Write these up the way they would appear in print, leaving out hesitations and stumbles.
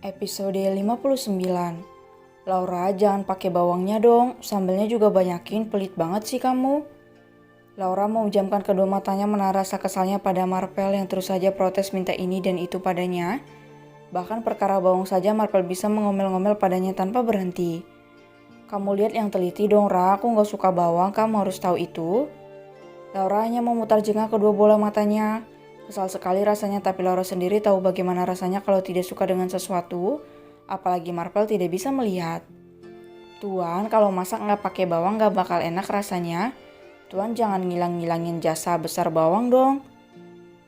Episode 59. Laura, jangan pakai bawangnya dong, sambelnya juga banyakin, pelit banget sih kamu. Laura memejamkan kedua matanya menahan rasa kesalnya pada Marvel yang terus saja protes minta ini dan itu padanya. Bahkan perkara bawang saja Marvel bisa mengomel-ngomel padanya tanpa berhenti. Kamu lihat yang teliti dong Ra, aku gak suka bawang, kamu harus tahu itu. Laura hanya memutar jengah kedua bola matanya. Kesal sekali rasanya, tapi Laura sendiri tahu bagaimana rasanya kalau tidak suka dengan sesuatu, apalagi Marvel tidak bisa melihat. Tuan, kalau masak nggak pakai bawang nggak bakal enak rasanya. Tuan jangan ngilang-ngilangin jasa besar bawang dong.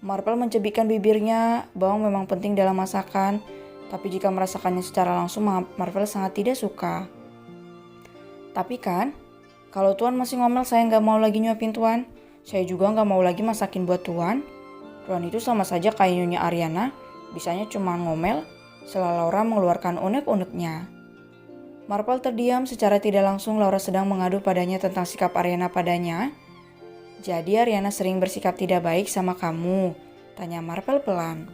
Marvel mencebikkan bibirnya, bawang memang penting dalam masakan, tapi jika merasakannya secara langsung Marvel sangat tidak suka. Tapi kan, kalau Tuan masih ngomel saya nggak mau lagi nyuapin Tuan. Saya juga nggak mau lagi masakin buat Tuan. Tuan itu sama saja kayak Nyonya Ariana, bisanya cuma ngomel, setelah Laura mengeluarkan unek-uneknya. Marvel terdiam, secara tidak langsung Laura sedang mengadu padanya tentang sikap Ariana padanya. Jadi Ariana sering bersikap tidak baik sama kamu, tanya Marvel pelan.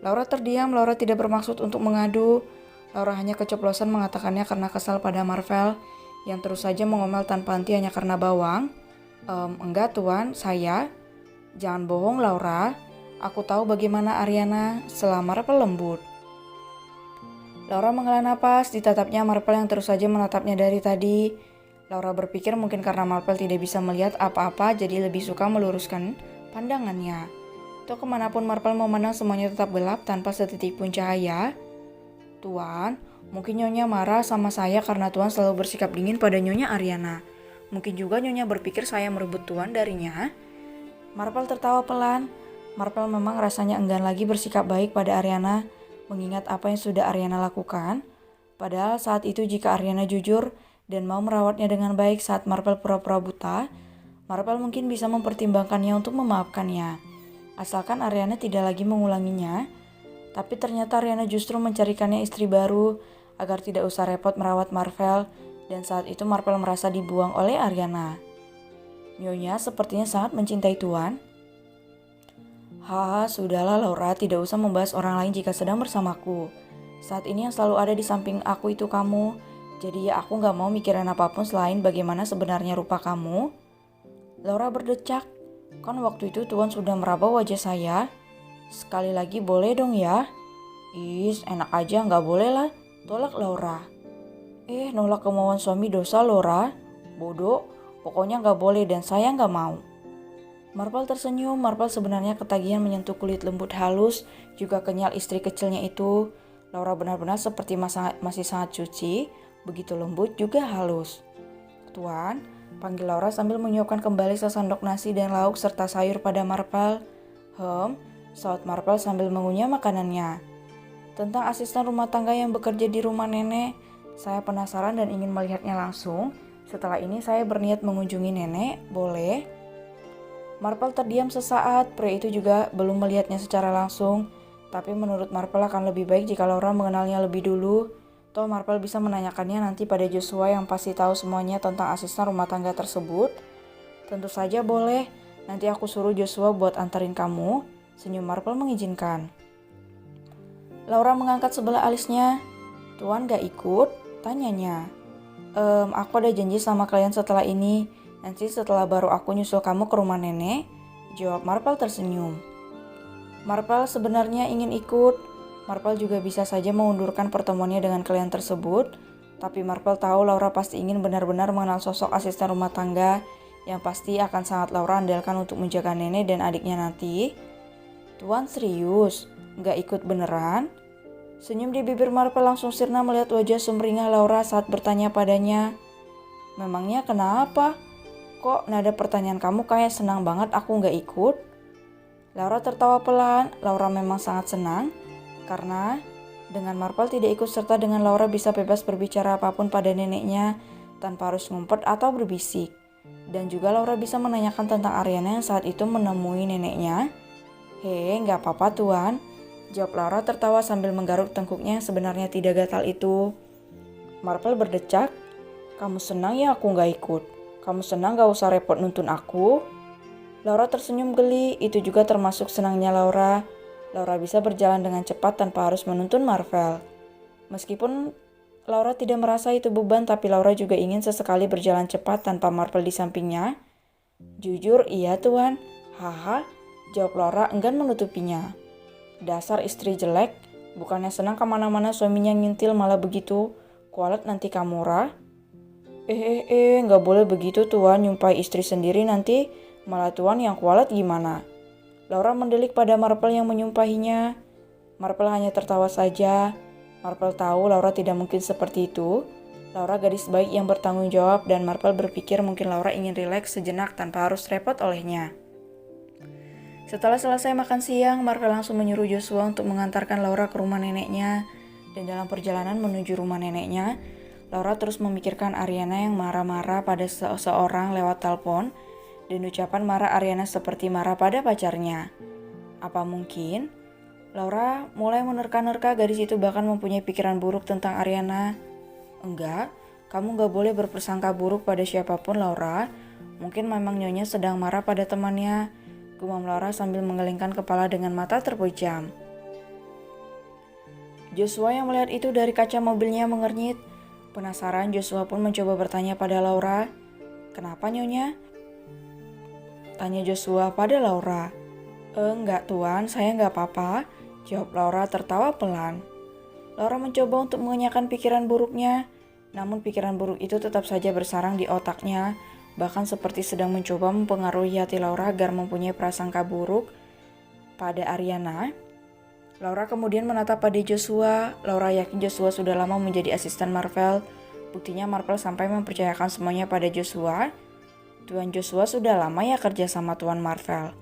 Laura terdiam, Laura tidak bermaksud untuk mengadu. Laura hanya keceplosan mengatakannya karena kesal pada Marvel, yang terus saja mengomel tanpa henti hanya karena bawang. Enggak Tuan, saya... Jangan bohong Laura, aku tahu bagaimana Ariana, setelah Marvel lembut. Laura menghela napas, ditatapnya Marvel yang terus saja menatapnya dari tadi. Laura berpikir mungkin karena Marvel tidak bisa melihat apa-apa jadi lebih suka meluruskan pandangannya. Toh kemanapun Marvel memandang semuanya tetap gelap tanpa setitik pun cahaya. Tuan, mungkin Nyonya marah sama saya karena Tuan selalu bersikap dingin pada Nyonya Ariana. Mungkin juga Nyonya berpikir saya merebut Tuan darinya. Marvel tertawa pelan. Marvel memang rasanya enggan lagi bersikap baik pada Ariana, mengingat apa yang sudah Ariana lakukan. Padahal saat itu jika Ariana jujur dan mau merawatnya dengan baik saat Marvel pura-pura buta, Marvel mungkin bisa mempertimbangkannya untuk memaafkannya. Asalkan Ariana tidak lagi mengulanginya. Tapi ternyata Ariana justru mencarikannya istri baru agar tidak usah repot merawat Marvel, dan saat itu Marvel merasa dibuang oleh Ariana. Nyonya sepertinya sangat mencintai Tuan. Haha, sudahlah Laura, tidak usah membahas orang lain jika sedang bersamaku. Saat ini yang selalu ada di samping aku itu kamu. Jadi ya aku gak mau mikirin apapun selain bagaimana sebenarnya rupa kamu. Laura berdecak. Kan waktu itu Tuan sudah meraba wajah saya. Sekali lagi boleh dong ya? Enak aja, gak boleh lah. Tolak Laura. Nolak kemauan suami dosa Laura. Bodoh. Pokoknya gak boleh dan saya gak mau. Marvel tersenyum. Marvel sebenarnya ketagihan menyentuh kulit lembut halus, juga kenyal istri kecilnya itu. Laura benar-benar seperti masih sangat suci, begitu lembut juga halus. Tuan, panggil Laura sambil menyuapkan kembali sesendok nasi dan lauk serta sayur pada Marvel. Saut Marvel sambil mengunyah makanannya. Tentang asisten rumah tangga yang bekerja di rumah nenek, saya penasaran dan ingin melihatnya langsung. Setelah ini saya berniat mengunjungi nenek, boleh? Marvel terdiam sesaat, pria itu juga belum melihatnya secara langsung. Tapi menurut Marvel akan lebih baik jika Laura mengenalnya lebih dulu. Toh Marvel bisa menanyakannya nanti pada Joshua yang pasti tahu semuanya tentang asisten rumah tangga tersebut. Tentu saja boleh, nanti aku suruh Joshua buat antarin kamu. Senyum Marvel mengizinkan. Laura mengangkat sebelah alisnya. Tuan gak ikut? Tanyanya. Aku ada janji sama kalian setelah ini. Nanti setelah baru aku nyusul kamu ke rumah nenek. Jawab Marvel tersenyum. Marvel sebenarnya ingin ikut. Marvel juga bisa saja mengundurkan pertemuannya dengan kalian tersebut. Tapi Marvel tahu Laura pasti ingin benar-benar mengenal sosok asisten rumah tangga yang pasti akan sangat Laura andalkan untuk menjaga nenek dan adiknya nanti. Tuan serius? Gak ikut beneran? Senyum di bibir Marvel langsung sirna melihat wajah sumringah Laura saat bertanya padanya. Memangnya kenapa? Kok nada pertanyaan kamu kayak senang banget aku gak ikut? Laura tertawa pelan. Laura memang sangat senang karena dengan Marvel tidak ikut serta dengan Laura bisa bebas berbicara apapun pada neneknya tanpa harus ngumpet atau berbisik. Dan juga Laura bisa menanyakan tentang Ariana yang saat itu menemui neneknya. Gak apa-apa Tuan. Jawab Laura tertawa sambil menggaruk tengkuknya yang sebenarnya tidak gatal itu. Marvel berdecak. Kamu senang ya aku gak ikut? Kamu senang gak usah repot nuntun aku? Laura tersenyum geli, itu juga termasuk senangnya Laura. Laura bisa berjalan dengan cepat tanpa harus menuntun Marvel. Meskipun Laura tidak merasa itu beban, tapi Laura juga ingin sesekali berjalan cepat tanpa Marvel di sampingnya. Jujur, iya tuan. Haha, jawab Laura enggan menutupinya. Dasar istri jelek, bukannya senang kemana-mana suaminya ngintil malah begitu. Kualat nanti kamu, Ra. Nggak boleh begitu tuan, nyumpai istri sendiri nanti malah tuan yang kualat gimana? Laura mendelik pada Marvel yang menyumpahinya. Marvel hanya tertawa saja. Marvel tahu Laura tidak mungkin seperti itu. Laura gadis baik yang bertanggung jawab dan Marvel berpikir mungkin Laura ingin rileks sejenak tanpa harus repot olehnya. Setelah selesai makan siang, Marvel langsung menyuruh Joshua untuk mengantarkan Laura ke rumah neneknya. Dan dalam perjalanan menuju rumah neneknya, Laura terus memikirkan Ariana yang marah-marah pada seseorang lewat telepon. Dan ucapan marah Ariana seperti marah pada pacarnya. Apa mungkin? Laura mulai menerka-nerka gadis itu bahkan mempunyai pikiran buruk tentang Ariana. Enggak, kamu gak boleh berprasangka buruk pada siapapun, Laura. Mungkin memang Nyonya sedang marah pada temannya, gumam Laura sambil menggelengkan kepala dengan mata terpejam. Joshua yang melihat itu dari kaca mobilnya mengernyit. Penasaran, Joshua pun mencoba bertanya pada Laura. Kenapa Nyonya? Tanya Joshua pada Laura. Enggak tuan, saya enggak apa-apa, jawab Laura tertawa pelan. Laura mencoba untuk mengenyahkan pikiran buruknya, namun pikiran buruk itu tetap saja bersarang di otaknya, bahkan seperti sedang mencoba mempengaruhi hati Laura agar mempunyai prasangka buruk pada Ariana. Laura kemudian menatap pada Joshua. Laura yakin Joshua sudah lama menjadi asisten Marvel. Buktinya Marvel sampai mempercayakan semuanya pada Joshua. Tuan Joshua sudah lama ya kerja sama Tuan Marvel.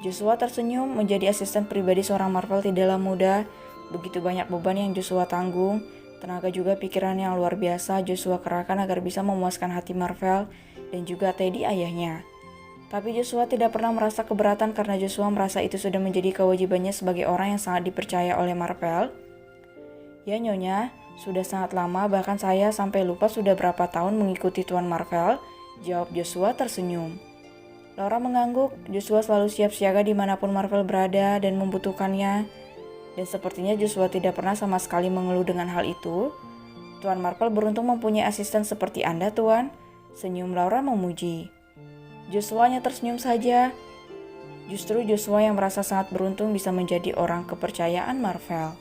Joshua tersenyum, menjadi asisten pribadi seorang Marvel tidaklah mudah. Begitu banyak beban yang Joshua tanggung, tenaga juga pikiran yang luar biasa Joshua kerahkan agar bisa memuaskan hati Marvel dan juga Teddy ayahnya. Tapi Joshua tidak pernah merasa keberatan karena Joshua merasa itu sudah menjadi kewajibannya sebagai orang yang sangat dipercaya oleh Marvel. Ya Nyonya, sudah sangat lama, bahkan saya sampai lupa sudah berapa tahun mengikuti Tuan Marvel, jawab Joshua tersenyum. Laura mengangguk. Joshua selalu siap siaga dimanapun Marvel berada dan membutuhkannya. Dan sepertinya Joshua tidak pernah sama sekali mengeluh dengan hal itu. Tuan Marvel beruntung mempunyai asisten seperti Anda, Tuan. Senyum Laura memuji. Joshua hanya tersenyum saja. Justru Joshua yang merasa sangat beruntung bisa menjadi orang kepercayaan Marvel.